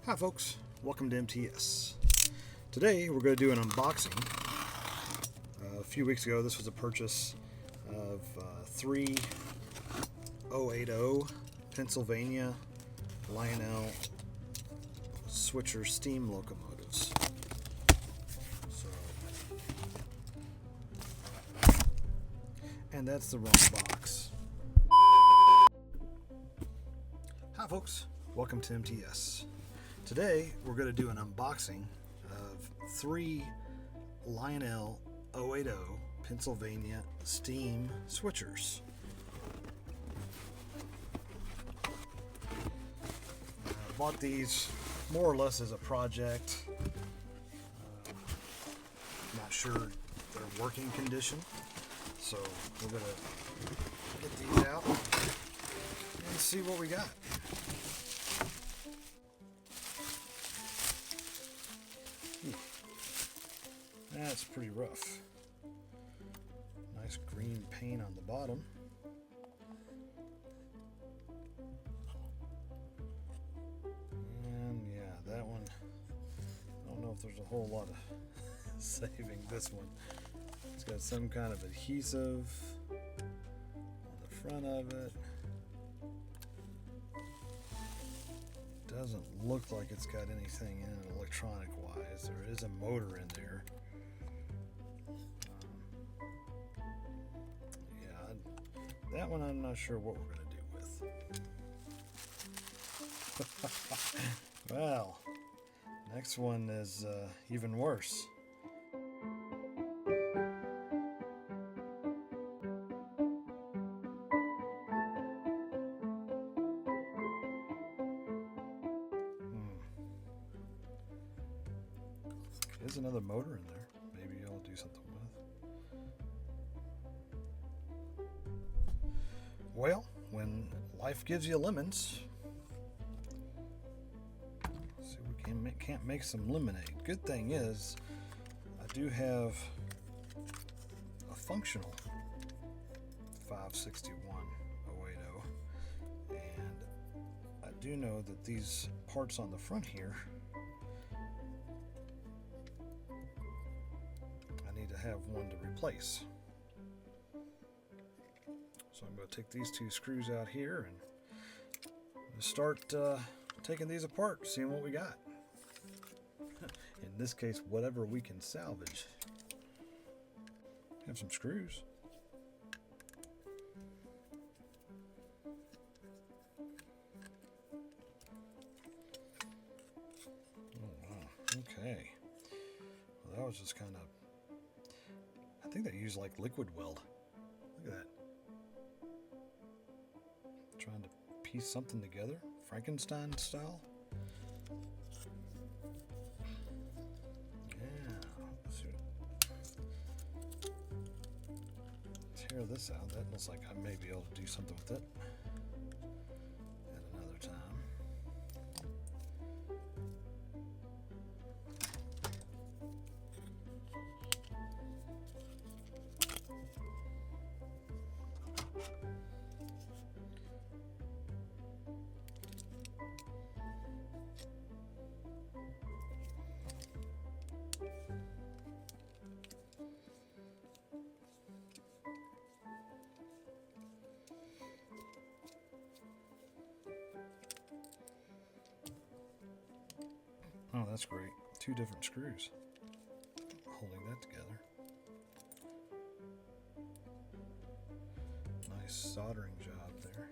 Hi folks, welcome to MTS. Today we're going to do an unboxing. A few weeks ago this was a purchase of 3 080 Pennsylvania Lionel switcher steam locomotives. And that's the wrong box. Hi folks, welcome to MTS. Today we're going to do an unboxing of 3 Lionel 080 Pennsylvania steam switchers. I bought these more or less as a project. Not sure their working condition, so we're going to get these out and see what we got. That's pretty rough. Nice green paint on the bottom. And yeah, that one, I don't know if there's a whole lot of saving this one. It's got some kind of adhesive on the front of it. Doesn't look like it's got anything in it electronic wise. There is a motor in there. That one I'm not sure what we're going to do with. Well, next one is even worse. There's another motor in there. Maybe I'll do something with. Well, when life gives you lemons, see, we can't make some lemonade. Good thing is, I do have a functional 561 080, and I do know that these parts on the front here, I need to have one to replace. So I'm going to take these 2 screws out here and start taking these apart, seeing what we got. In this case, whatever we can salvage. Have some screws. Oh wow, okay. Well, that was just kind of, I think they use like liquid weld. Look at that. Trying to piece something together, Frankenstein style. Yeah, let's see. Tear this out. That looks like I may be able to do something with it at another time. Oh, that's great. 2 different screws holding that together. Nice soldering job there.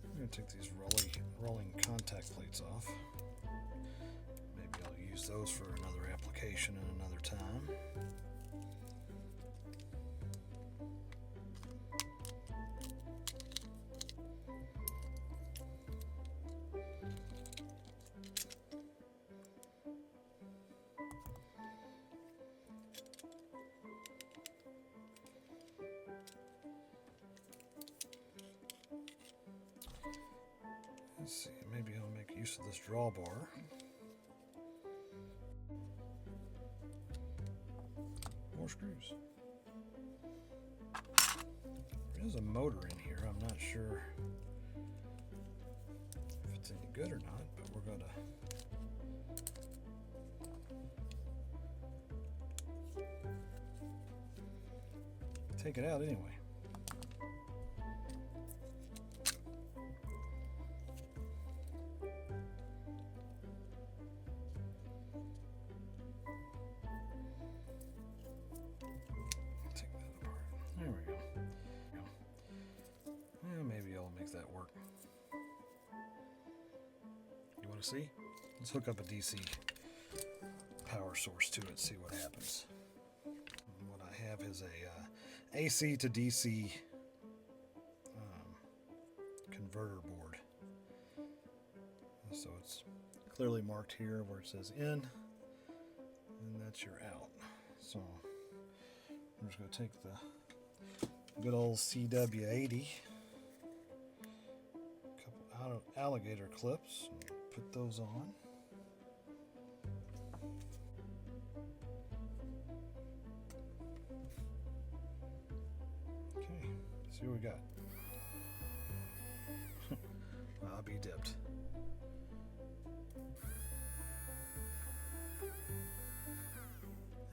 I'm going to take these rolling contact plates off. Use those for another application and another time. Let's see, maybe I'll make use of this drawbar. screws. There is a motor in here. I'm not sure if it's any good or not, but we're going to take it out anyway. Take that apart. There we go. Maybe I'll make that work. You want to see? Let's hook up a DC power source to it, see what happens. What I have is a AC to DC converter board. So it's clearly marked here where it says in, and that's your out. So I'm just going to take the good old CW80, a couple alligator clips, and put those on. Okay, see what we got. I'll be dipped.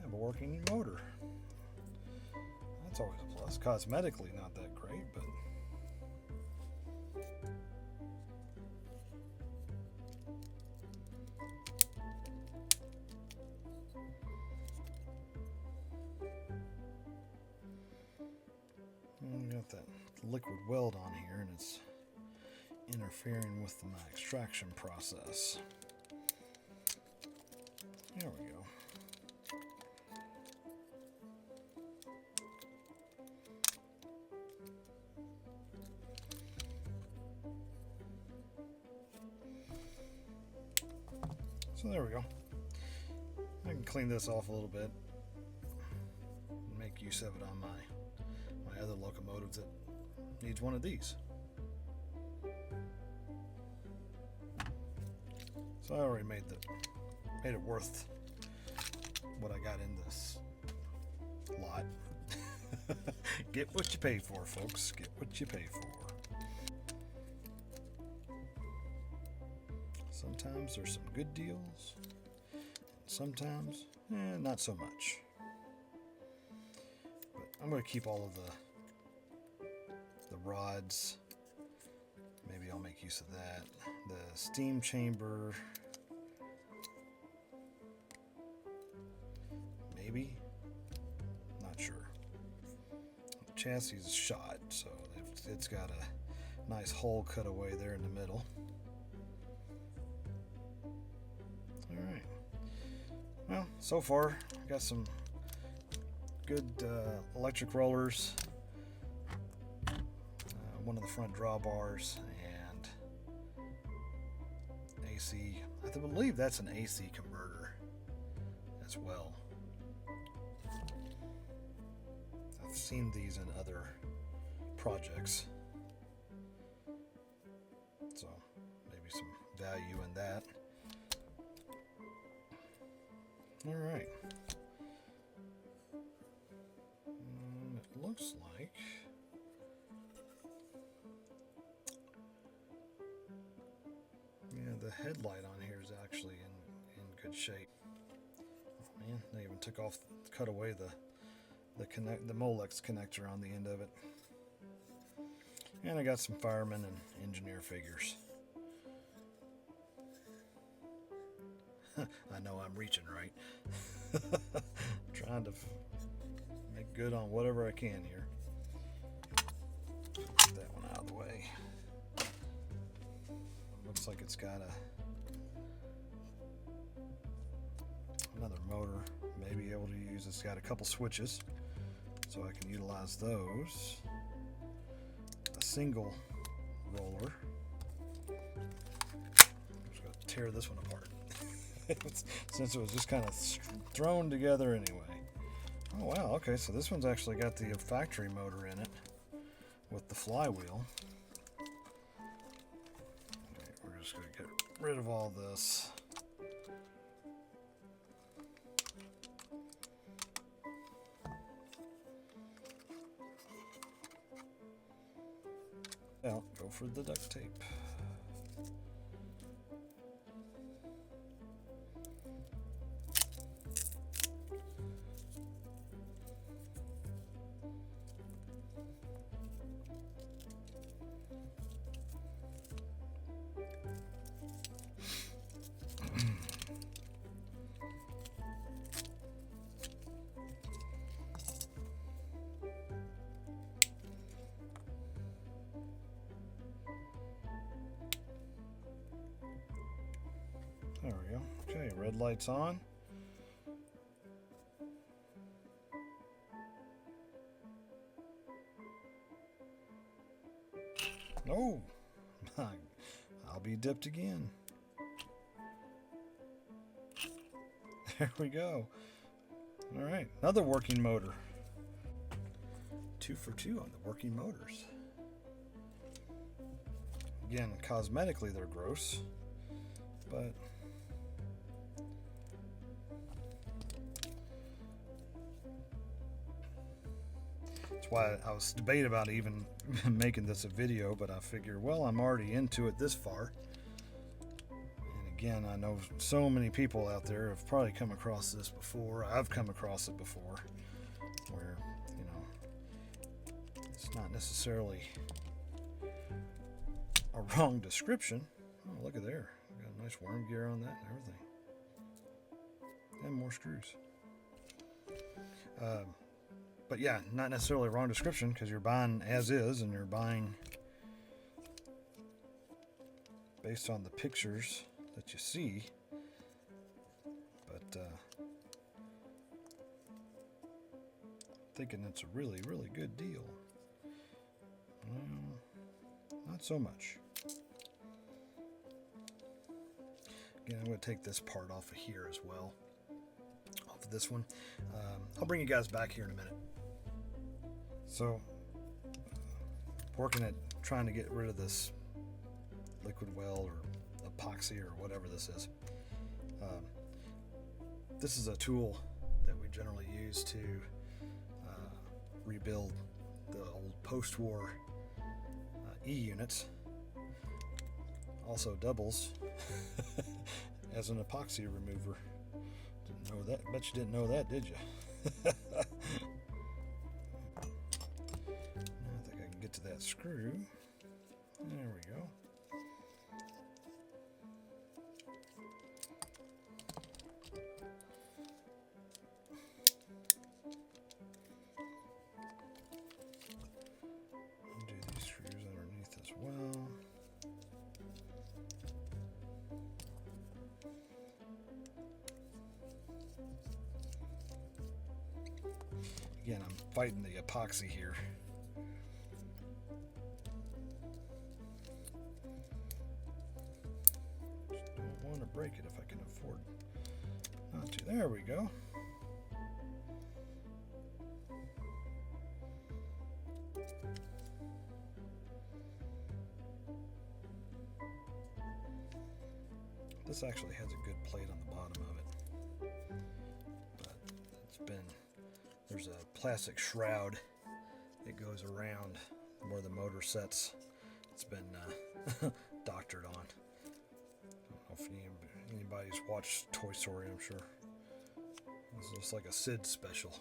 Have a working motor. That's always a plus. Cosmetically, not that great, but we got that liquid weld on here, and it's interfering with my extraction process. There we go. So there we go. I can clean this off a little bit and make use of it on my other locomotive that needs one of these. So I already made it worth what I got in this lot. Get what you pay for, folks. Get what you pay for. Sometimes there's some good deals. Sometimes, not so much. But I'm going to keep all of the rods. Maybe I'll make use of that. The steam chamber. Maybe. Not sure. The chassis is shot, so it's got a nice hole cut away there in the middle. Alright. Well, so far, I got some good electric rollers. One of the front drawbars, and AC. I believe that's an AC converter as well. I've seen these in other projects, so maybe some value in that. All right. It looks like the headlight on here is actually in good shape. Oh man, they even cut away the Molex connector on the end of it. And I got some fireman and engineer figures. I know I'm reaching right. Trying to make good on whatever I can here. Get that one out of the way. Looks like it's got another motor, maybe able to use. It's got a couple switches, so I can utilize those. A single roller. I'm just going to tear this one apart. Since it was just kind of thrown together anyway. Oh wow, okay, so this one's actually got the factory motor in it with the flywheel. Okay, we're just going to get rid of all this. Out, go for the duct tape. There we go. Okay, red light's on. Oh, I'll be dipped again. There we go. All right, another working motor. 2 for 2 on the working motors. Again, cosmetically they're gross, but that's why I was debating about even making this a video, but I figured, well, I'm already into it this far. And again, I know so many people out there have probably come across this before. I've come across it before, where, you know, it's not necessarily a wrong description. Oh, look at there. Got a nice worm gear on that and everything. And more screws. But yeah, not necessarily a wrong description, because you're buying as is, and you're buying based on the pictures that you see. But thinking it's a really, really good deal. Not so much. Again, I'm going to take this part off of here as well. Off of this one. I'll bring you guys back here in a minute. So, working at trying to get rid of this liquid weld or epoxy or whatever this is. This is a tool that we generally use to rebuild the old post-war E-units. Also doubles as an epoxy remover. Didn't know that. Bet you didn't know that, did you? I think I can get to that screw. There we go. Do these screws underneath as well. Again, I'm fighting the epoxy here. Just don't want to break it if I can afford not to. There we go. This actually has a good plate on the bottom of it. But it's been... There's a plastic shroud that goes around where the motor sets. It's been doctored on. I don't know if anybody's watched Toy Story, I'm sure. This looks like a Sid special.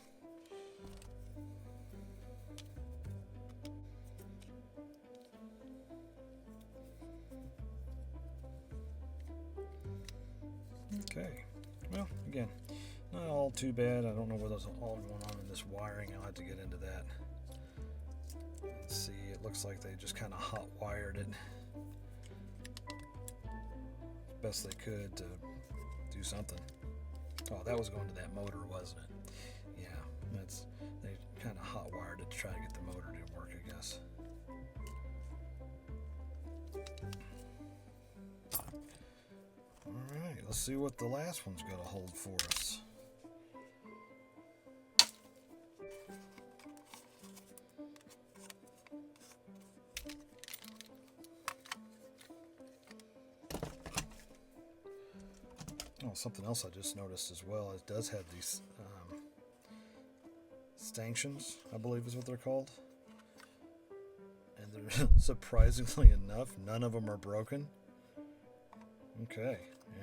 Okay, well, again, not all too bad. I don't know what's all going on in this wiring. I'll have to get into that. Let's see, it looks like they just kind of hot wired it as best they could to do something. Oh, that was going to that motor, wasn't it? Yeah, they kind of hot wired it to try to get the motor to work, I guess. Alright, let's see what the last one's going to hold for us. Oh, something else I just noticed as well, it does have these stanchions, I believe is what they're called. And Surprisingly enough, none of them are broken. Okay,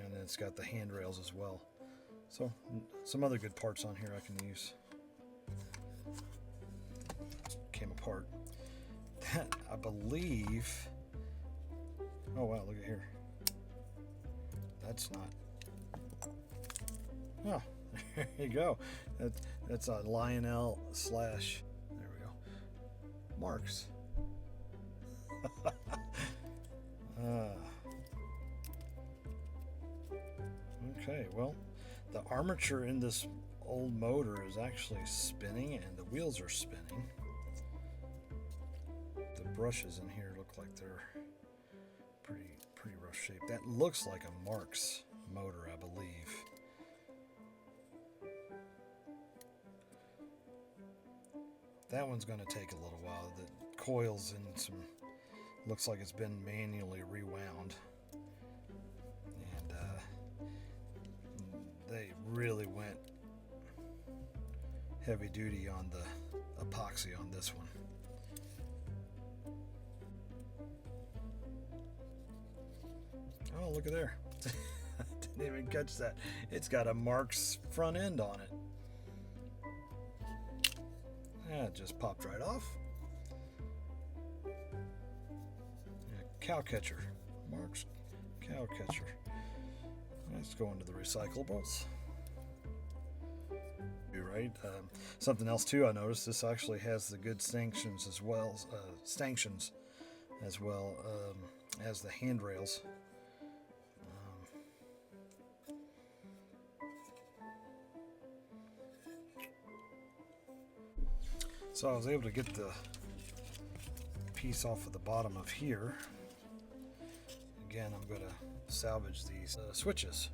and it's got the handrails as well. So some other good parts on here I can use. Came apart. That, I believe... Oh wow, look at here. That's not... Oh, there you go. That's a Lionel / there we go. Marks. Okay, well, the armature in this old motor is actually spinning and the wheels are spinning. The brushes in here look like they're pretty rough shape. That looks like a Marks motor, I believe. That one's going to take a little while. The coil's in some, looks like it's been manually rewound. And they really went heavy duty on the epoxy on this one. Oh, look at there. Didn't even catch that. It's got a Marks front end on it. It just popped right off. Yeah, cow catcher. Marks cow catcher. Let's go into the recyclables. You're right. Something else too I noticed, this actually has the good stanchions as well, as the handrails. So I was able to get the piece off of the bottom of here. Again, I'm going to salvage these switches.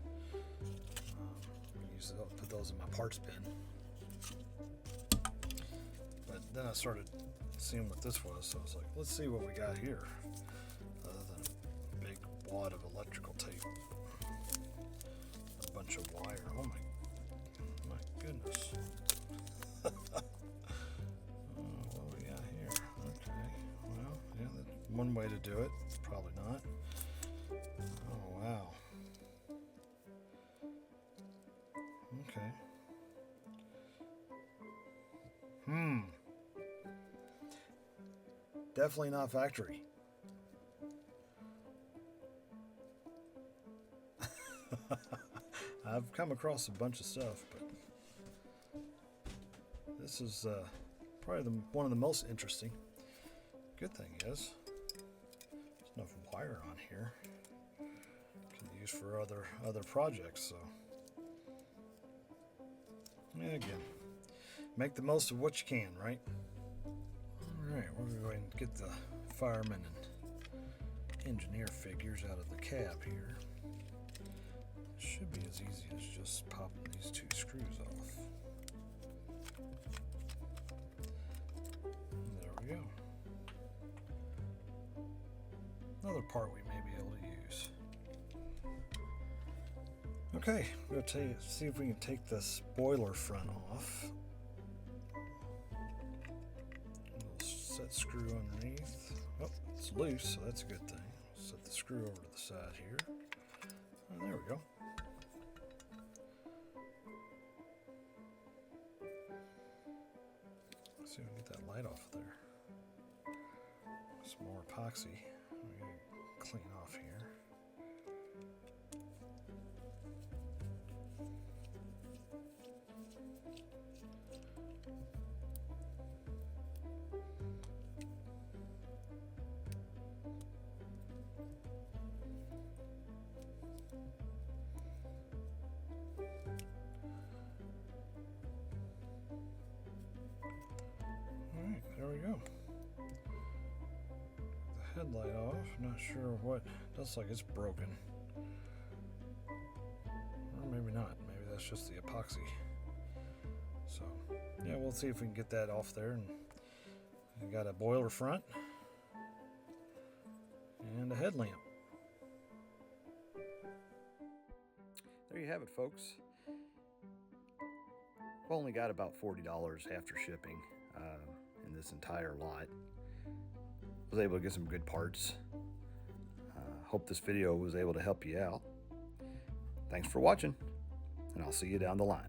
Put those in my parts bin. But then I started seeing what this was, so I was like, let's see what we got here. Other than a big wad of electrical tape. A bunch of wire. Oh my goodness. One way to do it, probably not. Oh wow. Okay. Definitely not factory. I've come across a bunch of stuff, but this is probably one of the most interesting. Good thing is, there's enough wire on here. Can use for other projects. So, yeah, again, make the most of what you can, right? All right, we're going to go ahead and get the fireman and engineer figures out of the cab here. It should be as easy as just popping these two screws off. There we go. Another part we may be able to use. Okay, we're going to see if we can take the spoiler front off. Little set screw underneath. Oh, it's loose, so that's a good thing. Set the screw over to the side here. Oh, there we go. Let's see if we can get that light off of there. Some more epoxy. We're going to clean off here. Alright, there we go. Headlight off. Not sure what. Looks like it's broken. Or maybe not. Maybe that's just the epoxy. So, yeah, we'll see if we can get that off there. And I got a boiler front and a headlamp. There you have it, folks. I've only got about $40 after shipping in this entire lot. was able to get some good parts. Hope this video was able to help you out. Thanks for watching, and I'll see you down the line.